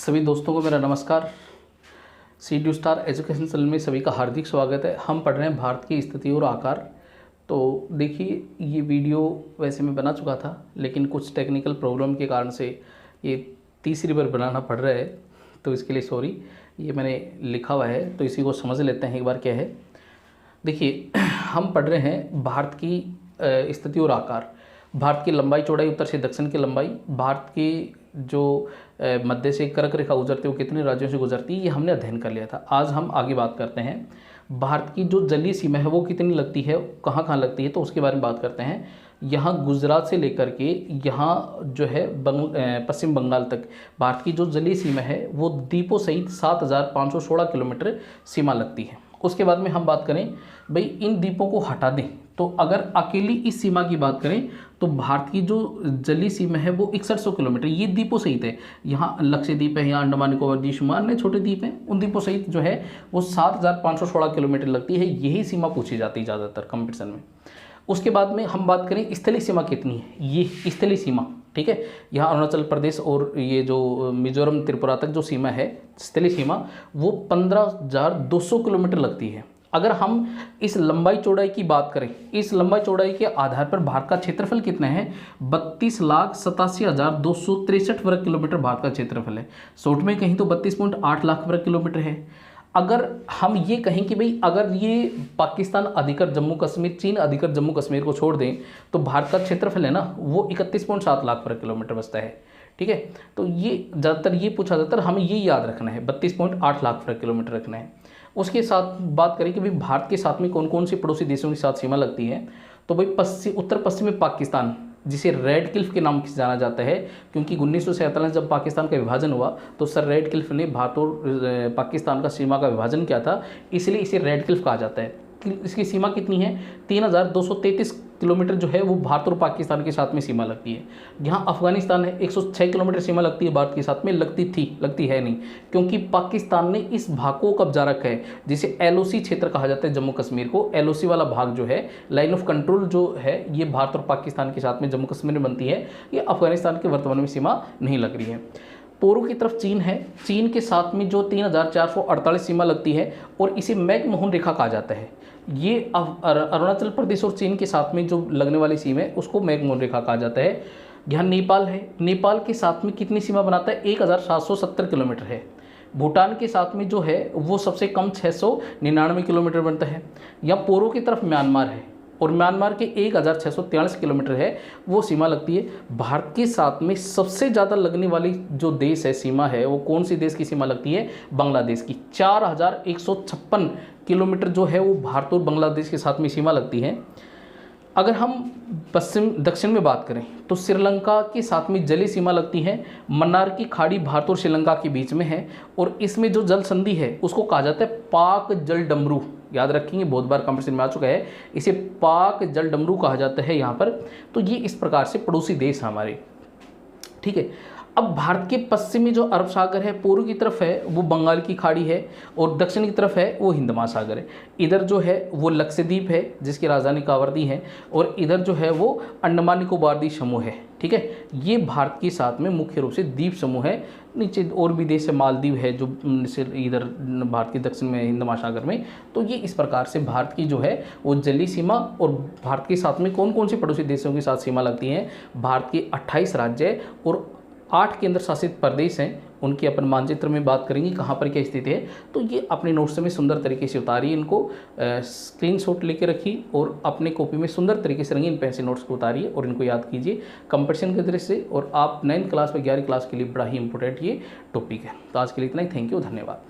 सभी दोस्तों को मेरा नमस्कार। सी स्टार एजुकेशन चैनल में सभी का हार्दिक स्वागत है। हम पढ़ रहे हैं भारत की स्थिति और आकार। तो देखिए, ये वीडियो वैसे मैं बना चुका था, लेकिन कुछ टेक्निकल प्रॉब्लम के कारण से ये तीसरी बार बनाना पड़ रहा है, तो इसके लिए सॉरी। ये मैंने लिखा हुआ है, तो इसी को समझ लेते हैं एक बार क्या है। देखिए, हम पढ़ रहे हैं भारत की स्थिति और आकार, भारत की लंबाई चौड़ाई, उत्तर से दक्षिण की लंबाई, भारत की जो मध्य से कर्क रेखा गुजरती है वो कितने राज्यों से गुजरती है, ये हमने अध्ययन कर लिया था। आज हम आगे बात करते हैं भारत की जो जलीय सीमा है वो कितनी लगती है, कहाँ कहाँ लगती है, तो उसके बारे में बात करते हैं। यहाँ गुजरात से लेकर के यहाँ जो है पश्चिम बंगाल तक भारत की जो जलीय सीमा है वो द्वीपों सहित 7516 किलोमीटर सीमा लगती है। उसके बाद में हम बात करें भाई इन द्वीपों को हटा दें, तो अगर अकेली इस सीमा की बात करें तो भारत की जो जलीय सीमा है वो 6100 किलोमीटर, ये द्वीपों सहित है। यहाँ लक्षद्वीप है, यहाँ अंडमान निकोबार द्वीप अन्य छोटे द्वीप हैं, उन द्वीपों सहित जो है वो 7516 किलोमीटर लगती है। यही सीमा पूछी जाती है ज़्यादातर कंपटीशन में। उसके बाद में हम बात करें स्थलीय सीमा कितनी है, ये स्थलीय सीमा, ठीक है। यहाँ अरुणाचल प्रदेश और ये जो मिजोरम त्रिपुरा तक जो सीमा है स्थलीय सीमा वो 15200 किलोमीटर लगती है। अगर हम इस लंबाई चौड़ाई की बात करें, इस लंबाई चौड़ाई के आधार पर भारत का क्षेत्रफल कितना है, 32,87,263 वर्ग किलोमीटर भारत का क्षेत्रफल है। शॉर्ट में कहीं तो 32.8 लाख वर्ग किलोमीटर है। अगर हम ये कहें कि भाई अगर ये पाकिस्तान अधिकृत जम्मू कश्मीर, चीन अधिकृत जम्मू कश्मीर को छोड़ दें तो भारत का क्षेत्रफल है ना वो 31.7 लाख वर्ग किलोमीटर बचता है, ठीक है। तो ये ज़्यादातर ये पूछा जाता है, हमें ये याद रखना है, 32.8 लाख वर्ग किलोमीटर रखना है। उसके साथ बात करें कि भाई भारत के साथ में कौन कौन से पड़ोसी देशों के साथ सीमा लगती है, तो भाई उत्तर पश्चिम में पाकिस्तान, जिसे रेड क्लिफ के नाम से जाना जाता है, क्योंकि 1947 जब पाकिस्तान का विभाजन हुआ तो सर रेड क्लिफ ने भारत और पाकिस्तान का सीमा का विभाजन किया था, इसलिए इसे रेड क्लिफ कहा जाता है। इसकी सीमा कितनी है, 3233 किलोमीटर जो है वो भारत और पाकिस्तान के साथ में सीमा लगती है। यहाँ अफगानिस्तान है, 106 किलोमीटर सीमा लगती है भारत के साथ में, लगती है नहीं, क्योंकि पाकिस्तान ने इस भाग को कब्जा रखा है, जिसे LOC क्षेत्र कहा जाता है। जम्मू कश्मीर को LOC वाला भाग जो है, लाइन ऑफ कंट्रोल जो है, ये भारत और पाकिस्तान के साथ में जम्मू कश्मीर में बनती है। ये अफगानिस्तान के वर्तमान में सीमा नहीं लग रही है। पूर्व की तरफ चीन है, चीन के साथ में जो 3448 सीमा लगती है और इसे मैकमोहन रेखा कहा जाता है। ये अरुणाचल प्रदेश और चीन के साथ में जो लगने वाली सीमा है उसको मैकमोहन रेखा कहा जाता है। यहाँ नेपाल है, नेपाल के साथ में कितनी सीमा बनाता है, 1770 किलोमीटर है। भूटान के साथ में जो है वो सबसे कम 699 किलोमीटर बनता है। यहाँ पूर्व की तरफ म्यांमार है और म्यांमार के 1643 किलोमीटर है वो सीमा लगती है। भारत के साथ में सबसे ज़्यादा लगने वाली जो देश है सीमा है वो कौन सी देश की सीमा लगती है, बांग्लादेश की। 4156 किलोमीटर जो है वो भारत और बांग्लादेश के साथ में सीमा लगती है। अगर हम दक्षिण में बात करें तो श्रीलंका के साथ में जलीय सीमा लगती है। मन्नार की खाड़ी भारत और श्रीलंका के बीच में है और इसमें जो जल संधि है उसको कहा जाता है पाक जल डमरू। याद रखेंगे, बहुत बार कंपटीशन में आ चुका है, इसे पाक जल डमरू कहा जाता है यहाँ पर। तो ये इस प्रकार से पड़ोसी देश हमारे, ठीक है। अब भारत के पश्चिमी जो अरब सागर है, पूर्व की तरफ है वो बंगाल की खाड़ी है और दक्षिण की तरफ है वो हिंद महासागर है। इधर जो है वो लक्षद्वीप है जिसकी राजधानी कावरती है और इधर जो है वो अंडमान निकोबार द्वीप समूह है, ठीक है। ये भारत के साथ में मुख्य रूप से द्वीप समूह है। नीचे और भी देश है, मालदीव है जो इधर भारत के दक्षिण में हिंद महासागर में। तो ये इस प्रकार से भारत की जो है वो जलीय सीमा और भारत के साथ में कौन कौन से पड़ोसी देशों के साथ सीमा लगती है। भारत के 28 राज्य और 8 केंद्र शासित प्रदेश हैं, उनकी अपन मानचित्र में बात करेंगे कहाँ पर क्या स्थिति है। तो ये अपने नोट्स में सुंदर तरीके से उतारिए, इनको स्क्रीनशॉट लेके रखिए और अपने कॉपी में सुंदर तरीके से रंगीन पेन से नोट्स को उतारिए और इनको याद कीजिए कंपटीशन के दृष्टि से। और आप 9th क्लास में 11वीं क्लास के लिए बड़ा ही इंपॉर्टेंट ये टॉपिक है। तो आज के लिए इतना ही, थैंक यू, धन्यवाद।